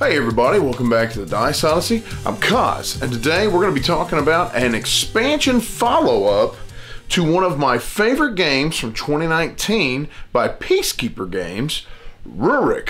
Hey everybody, welcome back to the Dice Odyssey. I'm Kaz, and today we're going to be talking about an expansion follow-up to one of my favorite games from 2019 by Peacekeeper Games, Rurik,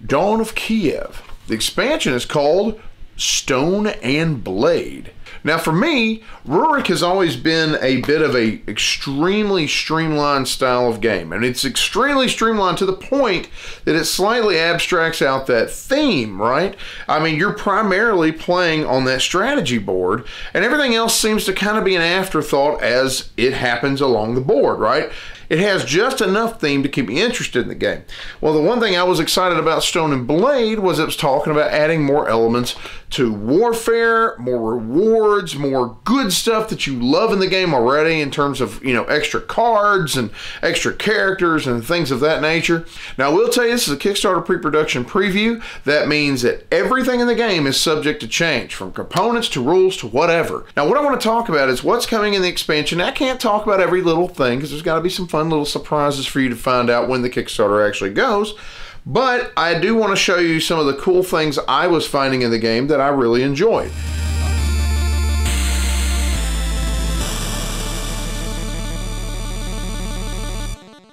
Dawn of Kiev. The expansion is called Stone and Blade. Now for me, Rurik has always been a bit of a extremely streamlined style of game, and it's extremely streamlined to the point that it slightly abstracts out that theme, right? I mean, you're primarily playing on that strategy board, and everything else seems to kind of be an afterthought as it happens along the board, right? It has just enough theme to keep me interested in the game. Well, the one thing I was excited about Stone and Blade was it was talking about adding more elements to warfare, more rewards, more good stuff that you love in the game already in terms of, you know, extra cards and extra characters and things of that nature. Now, I will tell you, this is a Kickstarter pre-production preview. That means that everything in the game is subject to change, from components to rules to whatever. Now, what I want to talk about is what's coming in the expansion. I can't talk about every little thing because there's got to be some fun little surprises for you to find out when the Kickstarter actually goes. But I do want to show you some of the cool things I was finding in the game that I really enjoyed.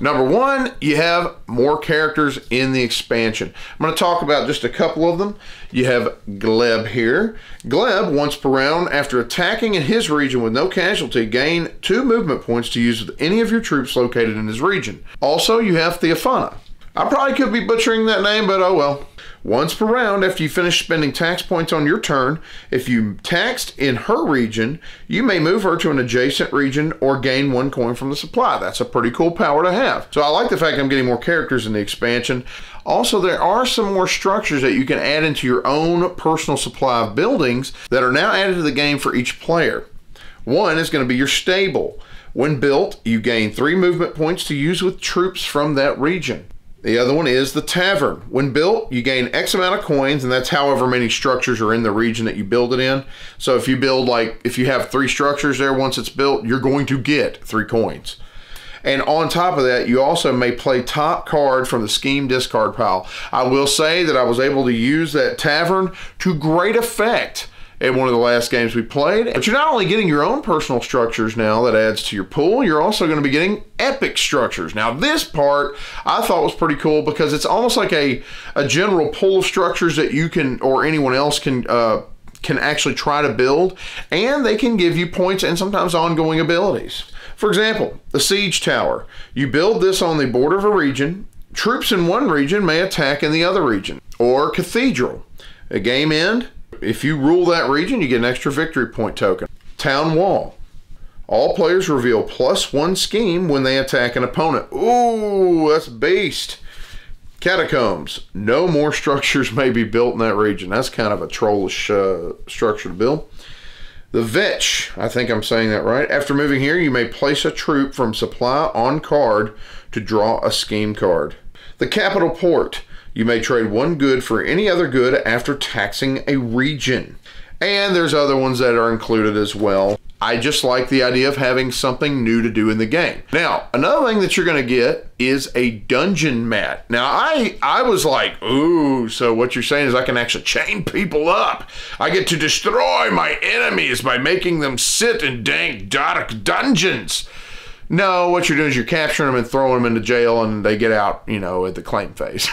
Number one, you have more characters in the expansion. I'm going to talk about just a couple of them. You have Gleb here. Gleb, once per round, after attacking in his region with no casualty, gain 2 movement points to use with any of your troops located in his region. Also, you have Theophana. I probably could be butchering that name, but oh well. Once per round, after you finish spending tax points on your turn, if you taxed in her region, you may move her to an adjacent region or gain 1 coin from the supply. That's a pretty cool power to have. So I like the fact I'm getting more characters in the expansion. Also, there are some more structures that you can add into your own personal supply of buildings that are now added to the game for each player. One is going to be your stable. When built, you gain 3 movement points to use with troops from that region. The other one is the tavern. When built, you gain X amount of coins, and that's however many structures are in the region that you build it in. So if you build, like, if you have 3 structures there, once it's built, you're going to get 3 coins. And on top of that, you also may play top card from the scheme discard pile. I will say that I was able to use that tavern to great effect in one of the last games we played. But you're not only getting your own personal structures now that adds to your pool, you're also going to be getting epic structures. Now this part I thought was pretty cool because it's almost like a general pool of structures that you can, or anyone else can actually try to build, and they can give you points and sometimes ongoing abilities. For example, the siege tower. You build this on the border of a region. Troops in one region may attack in the other region. Or cathedral. At game end, if you rule that region, you get an extra victory point token. Town wall. All players reveal +1 scheme when they attack an opponent. Ooh, that's beast. Catacombs. No more structures may be built in that region. That's kind of a trollish structure to build. The Vetch. I think I'm saying that right. After moving here, you may place a troop from supply on card to draw a scheme card. The Capital Port. You may trade 1 good for any other good after taxing a region. And there's other ones that are included as well. I just like the idea of having something new to do in the game. Now, another thing that you're going to get is a dungeon mat. Now, I was like, ooh, so what you're saying is I can actually chain people up. I get to destroy my enemies by making them sit in dank, dark dungeons. No, what you're doing is you're capturing them and throwing them into jail, and they get out, you know, at the claim phase.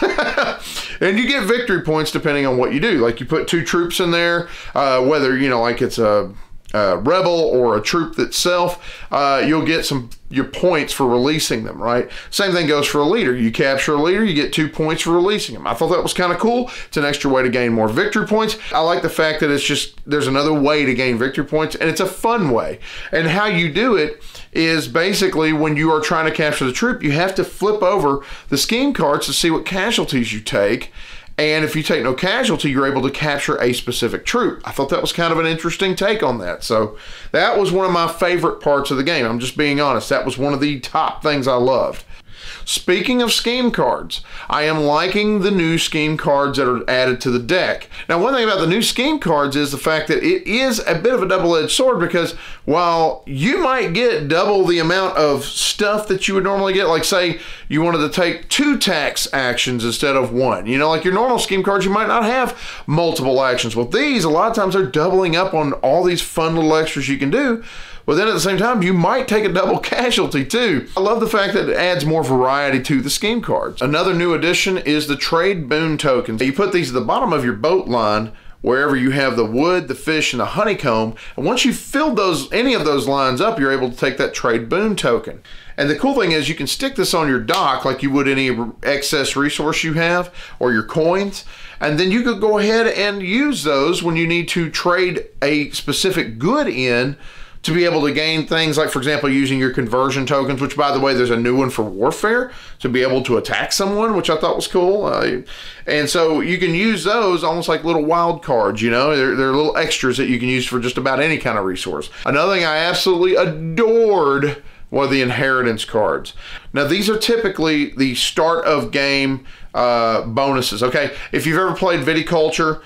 And you get victory points depending on what you do. Like you put 2 troops in there, whether, you know, like it's a rebel or a troop itself, you'll get your points for releasing them, right? Same thing goes for a leader. You capture a leader, you get 2 points for releasing them. I thought that was kind of cool. It's an extra way to gain more victory points. I like the fact that it's just, there's another way to gain victory points, and it's a fun way. And how you do it is basically when you are trying to capture the troop, you have to flip over the scheme cards to see what casualties you take. And if you take no casualty, you're able to capture a specific troop. I thought that was kind of an interesting take on that. So that was one of my favorite parts of the game. I'm just being honest. That was one of the top things I loved. Speaking of scheme cards, I am liking the new scheme cards that are added to the deck. Now, one thing about the new scheme cards is the fact that it is a bit of a double-edged sword, because while you might get double the amount of stuff that you would normally get, like say you wanted to take 2 tax actions instead of 1, you know, like your normal scheme cards, you might not have multiple actions. Well, these, a lot of times they're doubling up on all these fun little extras you can do. But then at the same time, you might take a double casualty too. I love the fact that it adds more variety to the scheme cards. Another new addition is the trade boon tokens. You put these at the bottom of your boat line, wherever you have the wood, the fish, and the honeycomb. And once you've filled any of those lines up, you're able to take that trade boon token. And the cool thing is you can stick this on your dock like you would any excess resource you have, or your coins. And then you could go ahead and use those when you need to trade a specific good in, to be able to gain things like, for example, using your conversion tokens, which, by the way, there's a new one for warfare, to be able to attack someone, which I thought was cool. And so you can use those almost like little wild cards, you know. They're little extras that you can use for just about any kind of resource. Another thing I absolutely adored were the inheritance cards. Now, these are typically the start of game bonuses. Okay, if you've ever played Viticulture,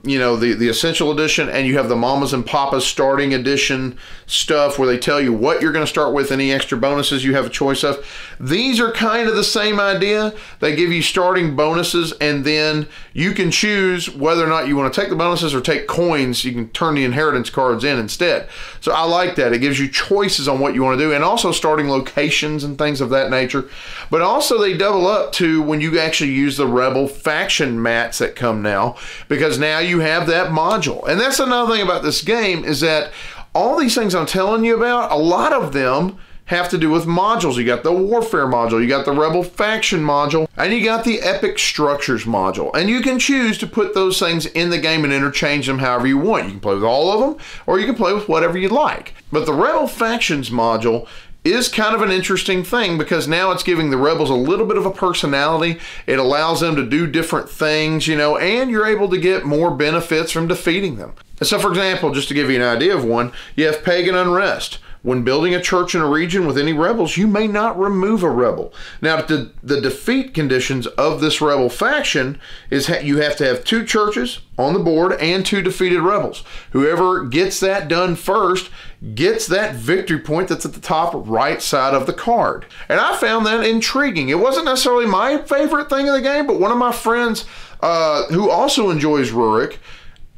you know, the Essential Edition, and you have the Mamas and Papas Starting Edition stuff where they tell you what you're going to start with, any extra bonuses you have a choice of. These are kind of the same idea. They give you starting bonuses, and then you can choose whether or not you want to take the bonuses or take coins. You can turn the inheritance cards in instead. So I like that. It gives you choices on what you want to do, and also starting locations and things of that nature. But also they double up to when you actually use the Rebel faction mats that come now, because now you have that module. And that's another thing about this game, is that all these things I'm telling you about, a lot of them have to do with modules. You got the warfare module, you got the Rebel faction module, and you got the epic structures module. And you can choose to put those things in the game and interchange them however you want. You can play with all of them, or you can play with whatever you like. But the Rebel factions module is kind of an interesting thing, because now it's giving the rebels a little bit of a personality. It allows them to do different things, you know, and you're able to get more benefits from defeating them. And so, for example, just to give you an idea of one, you have pagan unrest. When building a church in a region with any rebels, you may not remove a rebel. Now, the defeat conditions of this rebel faction is you have to have 2 churches on the board and 2 defeated rebels. Whoever gets that done first gets that victory point that's at the top right side of the card. And I found that intriguing. It wasn't necessarily my favorite thing in the game, but one of my friends who also enjoys Rurik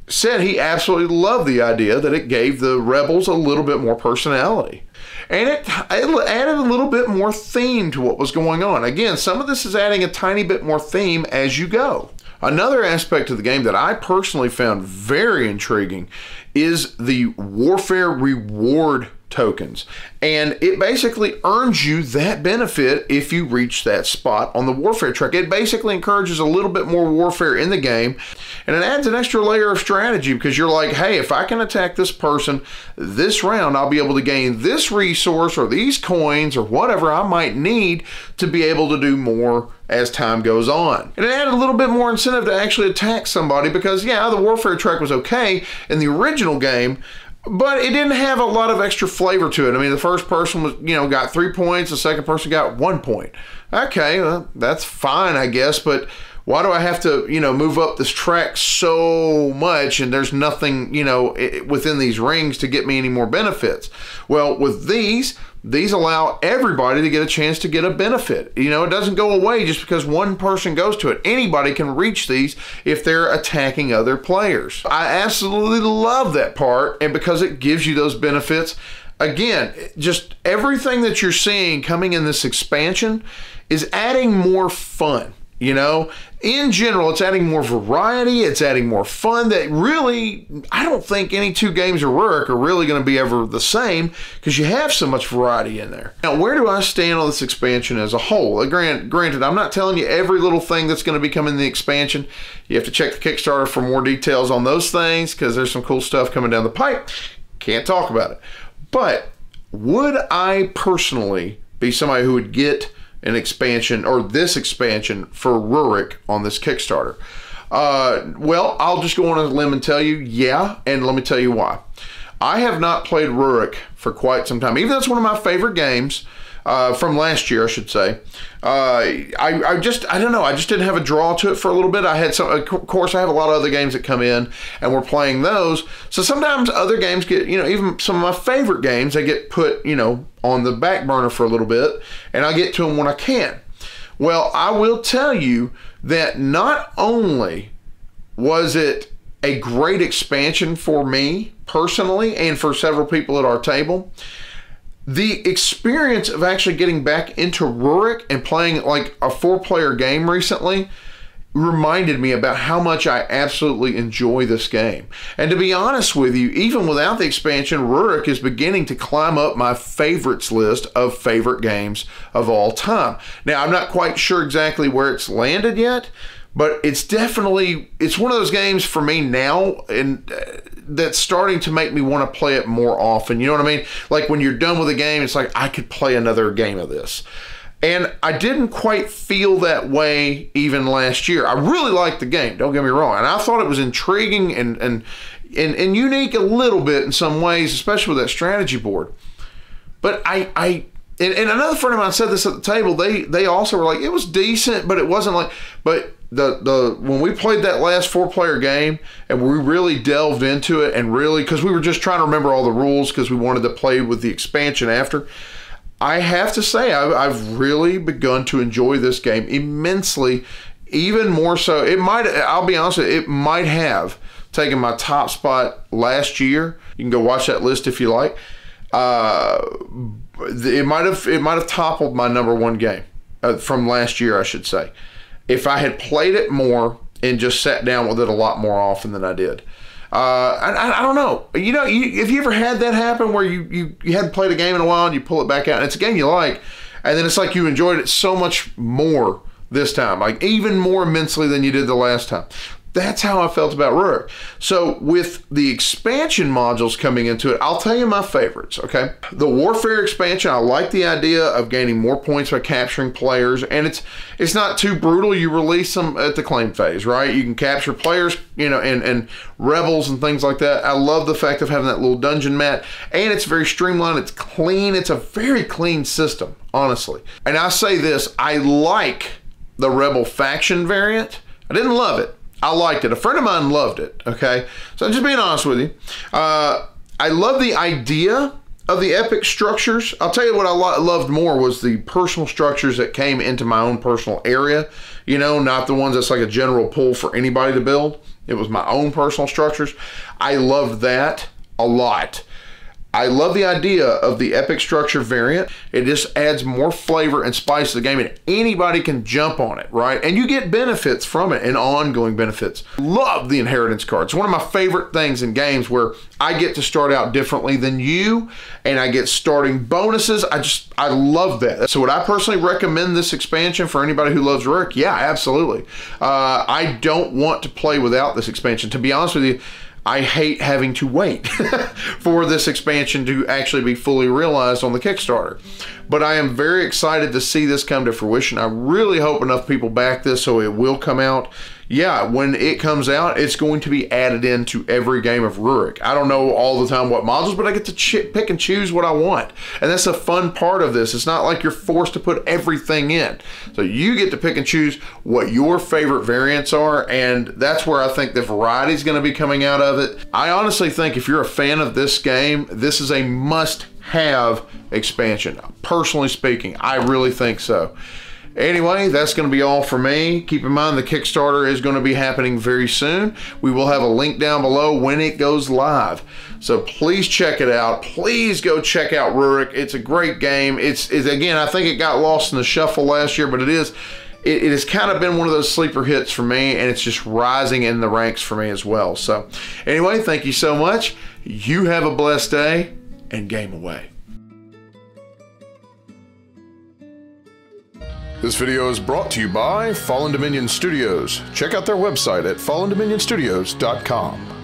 said he absolutely loved the idea that it gave the rebels a little bit more personality. And it added a little bit more theme to what was going on. Again, some of this is adding a tiny bit more theme as you go. Another aspect of the game that I personally found very intriguing is the warfare reward tokens. And it basically earns you that benefit if you reach that spot on the warfare track. It basically encourages a little bit more warfare in the game, and it adds an extra layer of strategy, because you're like, hey, if I can attack this person this round, I'll be able to gain this resource or these coins or whatever I might need to be able to do more as time goes on. And it added a little bit more incentive to actually attack somebody, because yeah, the warfare track was okay in the original game, but it didn't have a lot of extra flavor to it. I mean, the first person was, you know, got 3 points, the second person got 1 point. Okay, well, that's fine, I guess, but why do I have to, you know, move up this track so much and there's nothing, you know, within these rings to get me any more benefits? Well, with these allow everybody to get a chance to get a benefit. You know, it doesn't go away just because one person goes to it. Anybody can reach these if they're attacking other players. I absolutely love that part, and because it gives you those benefits. Again, just everything that you're seeing coming in this expansion is adding more fun. You know, in general, it's adding more variety, it's adding more fun that really, I don't think any 2 games of Rurik are really going to be ever the same, because you have so much variety in there. Now, where do I stand on this expansion as a whole? Granted, I'm not telling you every little thing that's going to be coming in the expansion. You have to check the Kickstarter for more details on those things, because there's some cool stuff coming down the pipe. Can't talk about it. But would I personally be somebody who would get an expansion, or this expansion, for Rurik on this Kickstarter? Well, I'll just go on a limb and tell you, yeah, and let me tell you why. I have not played Rurik for quite some time. Even though it's one of my favorite games, from last year, I should say. I don't know. I just didn't have a draw to it for a little bit. I had some, of course, I have a lot of other games that come in, and we're playing those. So sometimes other games get, even some of my favorite games, they get put, on the back burner for a little bit, and I get to them when I can. Well, I will tell you that not only was it a great expansion for me personally and for several people at our table, the experience of actually getting back into Rurik and playing like a 4-player game recently reminded me about how much I absolutely enjoy this game. And to be honest with you, even without the expansion, Rurik is beginning to climb up my favorites list of favorite games of all time. Now, I'm not quite sure exactly where it's landed yet, but it's one of those games for me now, and that's starting to make me want to play it more often. You know what I mean? Like when you're done with a game, it's like, I could play another game of this. And I didn't quite feel that way even last year. I really liked the game, don't get me wrong. And I thought it was intriguing and unique a little bit in some ways, especially with that strategy board. But and another friend of mine said this at the table, they also were like, it was decent, but it wasn't like, but when we played that last 4-player game and we really delved into it and really, because we were just trying to remember all the rules because we wanted to play with the expansion after, I have to say I've really begun to enjoy this game immensely, even more so. I'll be honest with you, it might have taken my top spot last year. You can go watch that list if you like. It might have toppled my #1 game from last year, I should say, if I had played it more and just sat down with it a lot more often than I did. I don't know. Have you ever had that happen where you hadn't played a game in a while and you pull it back out and it's a game you like, and then it's like you enjoyed it so much more this time, like even more immensely than you did the last time? That's how I felt about Rurik. So with the expansion modules coming into it, I'll tell you my favorites, okay? The Warfare expansion, I like the idea of gaining more points by capturing players, and it's not too brutal. You release them at the claim phase, right? You can capture players, and rebels and things like that. I love the fact of having that little dungeon mat, and it's very streamlined, it's clean, it's a very clean system, honestly. And I say this, I like the Rebel faction variant. I didn't love it. I liked it. A friend of mine loved it, okay? So I'm just being honest with you. I love the idea of the epic structures. I'll tell you what I loved more was the personal structures that came into my own personal area, not the ones that's like a general pull for anybody to build. It was my own personal structures. I loved that a lot. I love the idea of the epic structure variant. It just adds more flavor and spice to the game, and anybody can jump on it, right? And you get benefits from it, and ongoing benefits. Love the inheritance cards. One of my favorite things in games where I get to start out differently than you, and I get starting bonuses. I love that. So would I personally recommend this expansion for anybody who loves Rurik? Yeah, absolutely. I don't want to play without this expansion. To be honest with you, I hate having to wait for this expansion to actually be fully realized on the Kickstarter. But I am very excited to see this come to fruition. I really hope enough people back this so it will come out. Yeah, when it comes out, it's going to be added into every game of Rurik. I don't know all the time what modules, but I get to pick and choose what I want. And that's a fun part of this. It's not like you're forced to put everything in. So you get to pick and choose what your favorite variants are, and that's where I think the variety is going to be coming out of it. I honestly think if you're a fan of this game, this is a must-have expansion. Personally speaking, I really think so. Anyway, that's going to be all for me. Keep in mind the Kickstarter is going to be happening very soon. We will have a link down below when it goes live. So please check it out. Please go check out Rurik. It's a great game. It's again, I think it got lost in the shuffle last year, but it has kind of been one of those sleeper hits for me, and it's just rising in the ranks for me as well. So anyway, thank you so much. You have a blessed day, and game away. This video is brought to you by Fallen Dominion Studios. Check out their website at fallendominionstudios.com.